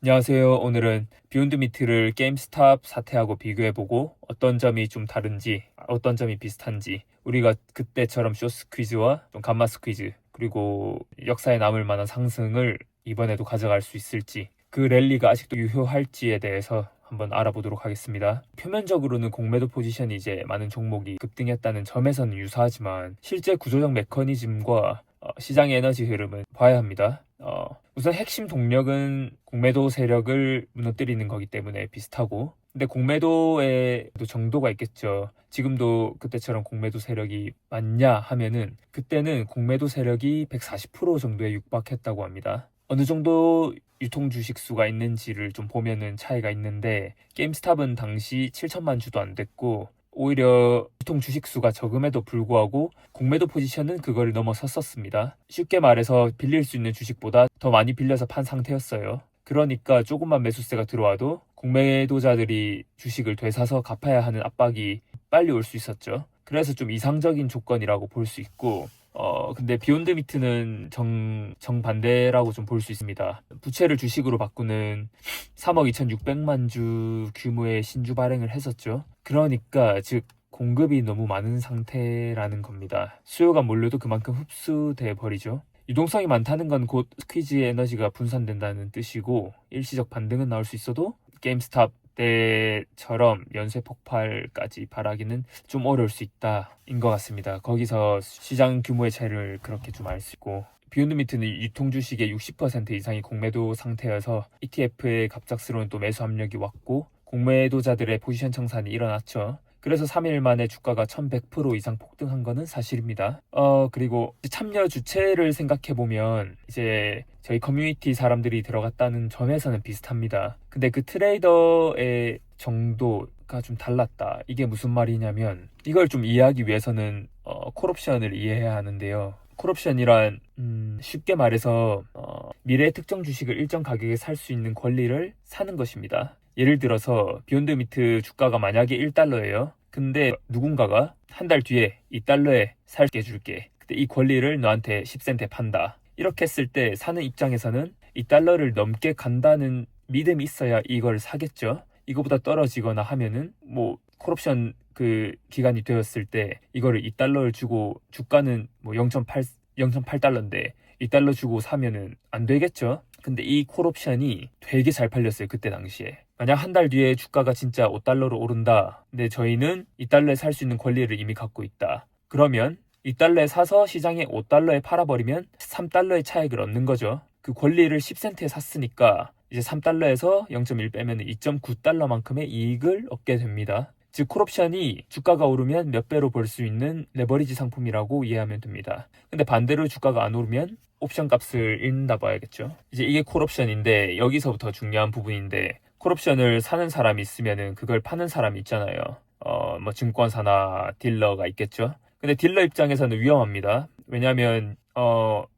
안녕하세요. 오늘은 비욘드 미트를 게임스탑 사태하고 비교해보고 어떤 점이 좀 다른지, 어떤 점이 비슷한지, 우리가 그때처럼 쇼스 퀴즈와 좀 감마스 퀴즈, 그리고 역사에 남을 만한 상승을 이번에도 가져갈 수 있을지, 그 랠리가 아직도 유효할지에 대해서 한번 알아보도록 하겠습니다. 표면적으로는 공매도 포지션이 이제 많은 종목이 급등했다는 점에서는 유사하지만 실제 구조적 메커니즘과 시장의 에너지 흐름은 봐야 합니다. 우선 핵심 동력은 공매도 세력을 무너뜨리는 거기 때문에 비슷하고, 근데 공매도에도 정도가 있겠죠. 지금도 그때처럼 공매도 세력이 많냐 하면은 그때는 공매도 세력이 140% 정도에 육박했다고 합니다. 어느 정도 유통 주식 수가 있는지를 좀 보면은 차이가 있는데, 게임스탑은 당시 7천만 주도 안 됐고 오히려 유통 주식 수가 적음에도 불구하고 공매도 포지션은 그걸 넘어섰었습니다. 쉽게 말해서 빌릴 수 있는 주식보다 더 많이 빌려서 판 상태였어요. 그러니까 조금만 매수세가 들어와도 공매도자들이 주식을 되사서 갚아야 하는 압박이 빨리 올 수 있었죠. 그래서 좀 이상적인 조건이라고 볼 수 있고, 근데 비욘드 미트는 정반대라고 좀 볼 수 있습니다. 부채를 주식으로 바꾸는 3억 2,600만 주 규모의 신주 발행을 했었죠. 그러니까 즉 공급이 너무 많은 상태라는 겁니다. 수요가 몰려도 그만큼 흡수돼 버리죠. 유동성이 많다는 건 곧 스퀴즈의 에너지가 분산된다는 뜻이고, 일시적 반등은 나올 수 있어도 게임스탑 때처럼 연쇄 폭발까지 바라기는 좀 어려울 수 있다인 것 같습니다. 거기서 시장 규모의 차이를 그렇게 좀 알 수 있고, 비욘드 미트는 유통 주식의 60% 이상이 공매도 상태여서 ETF의 갑작스러운 또 매수 압력이 왔고 공매도자들의 포지션 청산이 일어났죠. 그래서 3일 만에 주가가 1100% 이상 폭등한 거는 사실입니다. 그리고 참여 주체를 생각해보면 이제 저희 커뮤니티 사람들이 들어갔다는 점에서는 비슷합니다. 근데 그 트레이더의 정도가 좀 달랐다. 이게 무슨 말이냐면, 이걸 좀 이해하기 위해서는 콜옵션을 이해해야 하는데요. 콜옵션이란 쉽게 말해서 미래의 특정 주식을 일정 가격에 살 수 있는 권리를 사는 것입니다. 예를 들어서 비욘드 미트 주가가 만약에 1달러예요. 근데 누군가가 한 달 뒤에 2달러에 살게 해줄게. 근데 이 권리를 너한테 10센트에 판다. 이렇게 했을 때 사는 입장에서는 2달러를 넘게 간다는 믿음이 있어야 이걸 사겠죠. 이거보다 떨어지거나 하면은 뭐 콜옵션 그 기간이 되었을 때 이거를 2달러를 주고 주가는 뭐 0.8달러인데 2달러 주고 사면은 안 되겠죠. 근데 이 콜옵션이 되게 잘 팔렸어요. 그때 당시에. 만약 한 달 뒤에 주가가 진짜 5달러로 오른다. 근데 저희는 2달러에 살 수 있는 권리를 이미 갖고 있다. 그러면 2달러에 사서 시장에 5달러에 팔아버리면 3달러의 차익을 얻는 거죠. 그 권리를 10센트에 샀으니까 이제 3달러에서 0.1 빼면 2.9달러만큼의 이익을 얻게 됩니다. 즉 콜옵션이 주가가 오르면 몇 배로 벌 수 있는 레버리지 상품이라고 이해하면 됩니다. 근데 반대로 주가가 안 오르면 옵션 값을 잃는다 봐야겠죠. 이제 이게 콜옵션인데 여기서부터 중요한 부분인데, 콜옵션을 사는 사람이 있으면은 그걸 파는 사람이 있잖아요. 뭐 증권사나 딜러가 있겠죠. 근데 딜러 입장에서는 위험합니다. 왜냐하면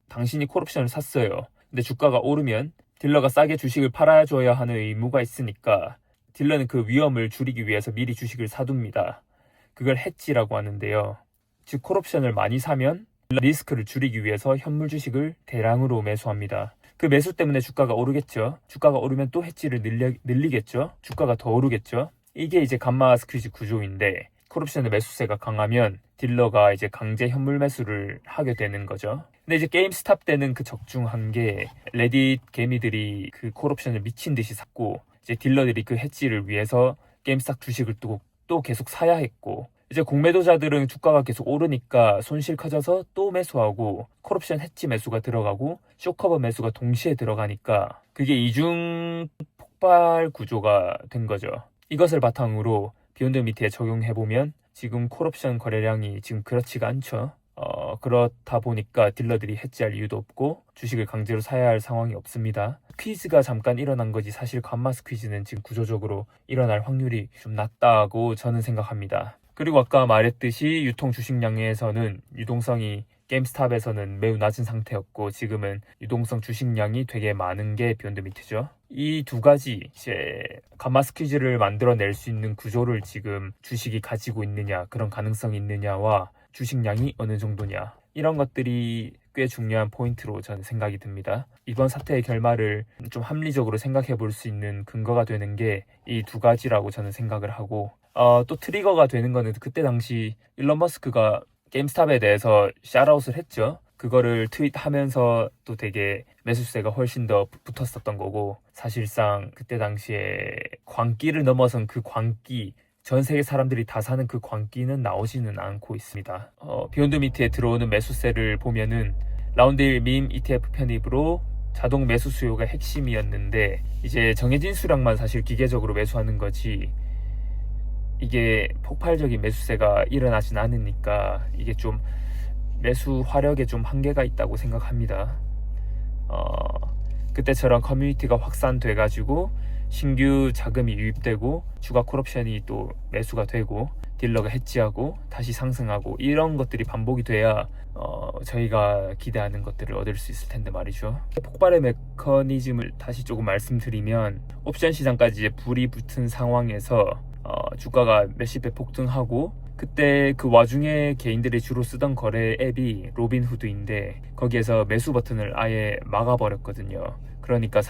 당신이 콜옵션을 샀어요. 근데 주가가 오르면 딜러가 싸게 주식을 팔아줘야 하는 의무가 있으니까 딜러는 그 위험을 줄이기 위해서 미리 주식을 사둡니다. 그걸 해지라고 하는데요. 즉 콜옵션을 많이 사면 리스크를 줄이기 위해서 현물 주식을 대량으로 매수합니다. 그 매수 때문에 주가가 오르겠죠. 주가가 오르면 또 해지를 늘리겠죠. 주가가 더 오르겠죠. 이게 이제 감마 스퀴즈 구조인데, 콜옵션의 매수세가 강하면 딜러가 이제 강제 현물 매수를 하게 되는 거죠. 근데 이제 게임스탑 때는 그 적중한 게 레딧 개미들이 그 콜옵션을 미친 듯이 샀고, 이제 딜러들이 그 해지를 위해서 게임스탑 주식을 또 계속 사야 했고, 이제 공매도자들은 주가가 계속 오르니까 손실 커져서 또 매수하고 콜옵션 해지 매수가 들어가고 쇼커버 매수가 동시에 들어가니까 그게 이중 폭발 구조가 된 거죠. 이것을 바탕으로 비욘드 미트에 적용해보면 지금 콜옵션 거래량이 지금 그렇지가 않죠. 그렇다 보니까 딜러들이 해지할 이유도 없고 주식을 강제로 사야 할 상황이 없습니다. 퀴즈가 잠깐 일어난 거지 사실 감마스 퀴즈는 지금 구조적으로 일어날 확률이 좀 낮다고 저는 생각합니다. 그리고 아까 말했듯이 유통 주식량에서는 유동성이 게임스탑에서는 매우 낮은 상태였고 지금은 유동성 주식량이 되게 많은 게 비욘드 미트죠. 이 두 가지 이제 감마스 퀴즈를 만들어낼 수 있는 구조를 지금 주식이 가지고 있느냐, 그런 가능성이 있느냐와 주식량이 어느 정도냐, 이런 것들이 꽤 중요한 포인트로 저는 생각이 듭니다. 이번 사태의 결말을 좀 합리적으로 생각해 볼 수 있는 근거가 되는 게 이 두 가지라고 저는 생각을 하고, 또 트리거가 되는 거는 그때 당시 일론 머스크가 게임스탑에 대해서 샤라웃을 했죠. 그거를 트윗하면서 또 되게 매수세가 훨씬 더 붙었었던 거고, 사실상 그때 당시에 광기를 넘어선 그 광기, 전 세계 사람들이 다 사는 그 광기는 나오지는 않고 있습니다. 비욘드 미트에 들어오는 매수세를 보면은 라운드 1 밈 ETF 편입으로 자동 매수 수요가 핵심이었는데, 이제 정해진 수량만 사실 기계적으로 매수하는 거지 이게 폭발적인 매수세가 일어나진 않으니까 이게 좀 매수 화력에 좀 한계가 있다고 생각합니다. 그때처럼 커뮤니티가 확산돼 가지고 신규 자금이 유입되고 주가 콜옵션이 또 매수가 되고 딜러가 해지하고 다시 상승하고 이런 것들이 반복이 돼야 저희가 기대하는 것들을 얻을 수 있을 텐데 말이죠. 폭발의 메커니즘을 다시 조금 말씀드리면, 옵션 시장까지 이제 불이 붙은 상황에서 주가가 몇십 배 폭등하고, 그때 그 와중에 개인들이 주로 쓰던 거래 앱이 로빈후드인데 거기에서 매수 버튼을 아예 막아버렸거든요. 그러니까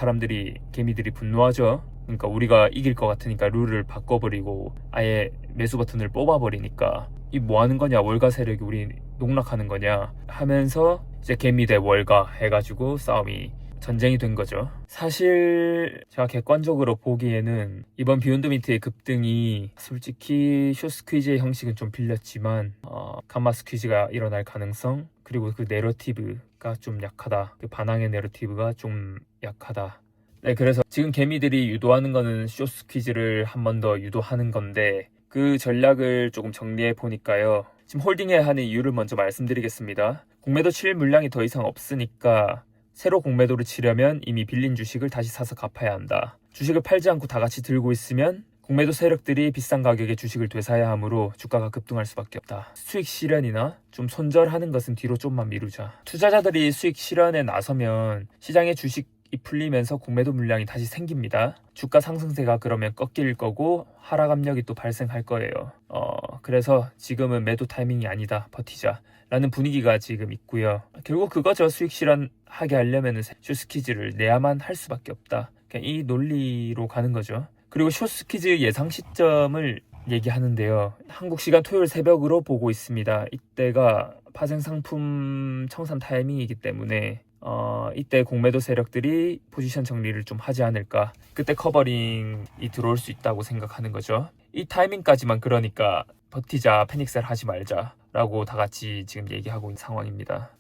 개미들이 분노하죠. 그러니까 우리가 이길 것 같으니까 룰을 바꿔버리고 아예 매수 버튼을 뽑아버리니까 이 뭐 하는 거냐, 월가 세력이 우리 농락하는 거냐 하면서 이제 개미 대 월가 해가지고 전쟁이 된 거죠. 사실 제가 객관적으로 보기에는 이번 비욘드 미트의 급등이 솔직히 숏 스퀴즈의 형식은 좀 빌렸지만 감마 스퀴즈가 일어날 가능성, 그리고 그 내러티브가 좀 약하다, 그 반항의 내러티브가 좀 약하다. 네, 그래서 지금 개미들이 유도하는 거는 숏 스퀴즈를 한 번 더 유도하는 건데, 그 전략을 조금 정리해 보니까요, 지금 홀딩해야 하는 이유를 먼저 말씀드리겠습니다. 공매도 칠 물량이 더 이상 없으니까 새로 공매도를 치려면 이미 빌린 주식을 다시 사서 갚아야 한다. 주식을 팔지 않고 다 같이 들고 있으면 공매도 세력들이 비싼 가격에 주식을 되사야 하므로 주가가 급등할 수밖에 없다. 수익 실현이나 좀 손절하는 것은 뒤로 좀만 미루자. 투자자들이 수익 실현에 나서면 시장의 주식이 풀리면서 공매도 물량이 다시 생깁니다. 주가 상승세가 그러면 꺾일 거고 하락 압력이 또 발생할 거예요. 그래서 지금은 매도 타이밍이 아니다, 버티자 라는 분위기가 지금 있고요. 결국 그거죠. 수익 실현하게 하려면 숏스퀴즈를 내야만 할 수밖에 없다. 그냥 이 논리로 가는 거죠. 그리고 숏스퀴즈 예상 시점을 얘기하는데요. 한국 시간 토요일 새벽으로 보고 있습니다. 이때가 파생 상품 청산 타이밍이기 때문에 이때 공매도 세력들이 포지션 정리를 좀 하지 않을까. 그때 커버링이 들어올 수 있다고 생각하는 거죠. 이 타이밍까지만 그러니까 버티자, 패닉셀 하지 말자 라고 다 같이 지금 얘기하고 있는 상황입니다.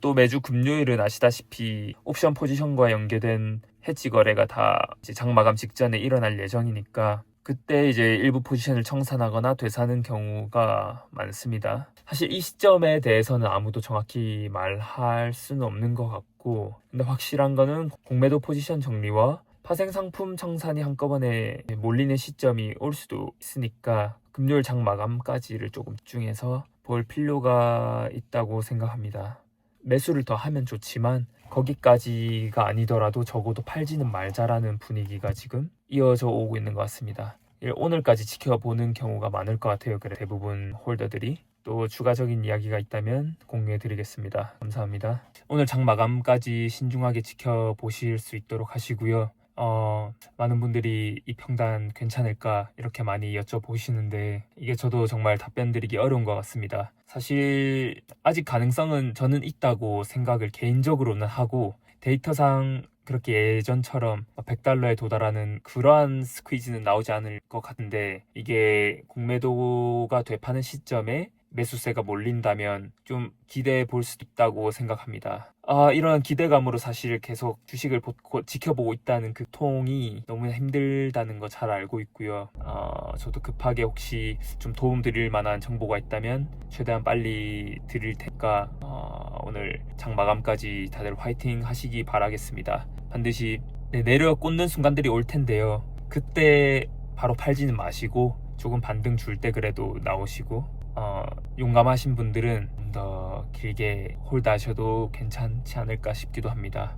또 매주 금요일은 아시다시피 옵션 포지션과 연계된 해지 거래가 다 이제 장 마감 직전에 일어날 예정이니까 그때 이제 일부 포지션을 청산하거나 되사는 경우가 많습니다. 사실 이 시점에 대해서는 아무도 정확히 말할 수는 없는 것 같고, 근데 확실한 거는 공매도 포지션 정리와 파생 상품 청산이 한꺼번에 몰리는 시점이 올 수도 있으니까 금요일 장 마감까지를 조금 집중해서 볼 필요가 있다고 생각합니다. 매수를 더 하면 좋지만 거기까지가 아니더라도 적어도 팔지는 말자라는 분위기가 지금 이어져 오고 있는 것 같습니다. 오늘까지 지켜보는 경우가 많을 것 같아요. 그래 대부분 홀더들이. 또 추가적인 이야기가 있다면 공유해 드리겠습니다. 감사합니다. 오늘 장 마감까지 신중하게 지켜보실 수 있도록 하시고요. 많은 분들이 이 평단 괜찮을까 이렇게 많이 여쭤보시는데 이게 저도 정말 답변 드리기 어려운 것 같습니다. 사실 아직 가능성은 저는 있다고 생각을 개인적으로는 하고, 데이터상 그렇게 예전처럼 $100에 도달하는 그러한 스퀴즈는 나오지 않을 것 같은데, 이게 공매도가 되파는 시점에 매수세가 몰린다면 좀 기대해 볼 수도 있다고 생각합니다. 이런 기대감으로 사실 계속 주식을 지켜보고 있다는 그 통이 너무 힘들다는 거 잘 알고 있고요. 저도 급하게 혹시 좀 도움 드릴 만한 정보가 있다면 최대한 빨리 드릴 테니까 오늘 장 마감까지 다들 화이팅 하시기 바라겠습니다. 반드시 내려 꽂는 순간들이 올 텐데요. 그때 바로 팔지는 마시고 조금 반등 줄 때 그래도 나오시고, 용감하신 분들은 좀 더 길게 홀드하셔도 괜찮지 않을까 싶기도 합니다.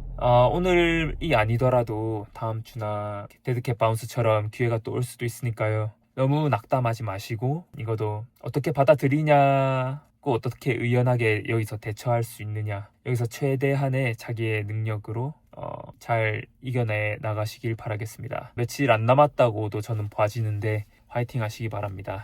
오늘이 아니더라도 다음 주나 데드캣 바운스처럼 기회가 또 올 수도 있으니까요. 너무 낙담하지 마시고 이것도 어떻게 받아들이냐고 그 어떻게 의연하게 여기서 대처할 수 있느냐, 여기서 최대한의 자기의 능력으로 잘 이겨내 나가시길 바라겠습니다. 며칠 안 남았다고도 저는 봐지는데 화이팅 하시기 바랍니다.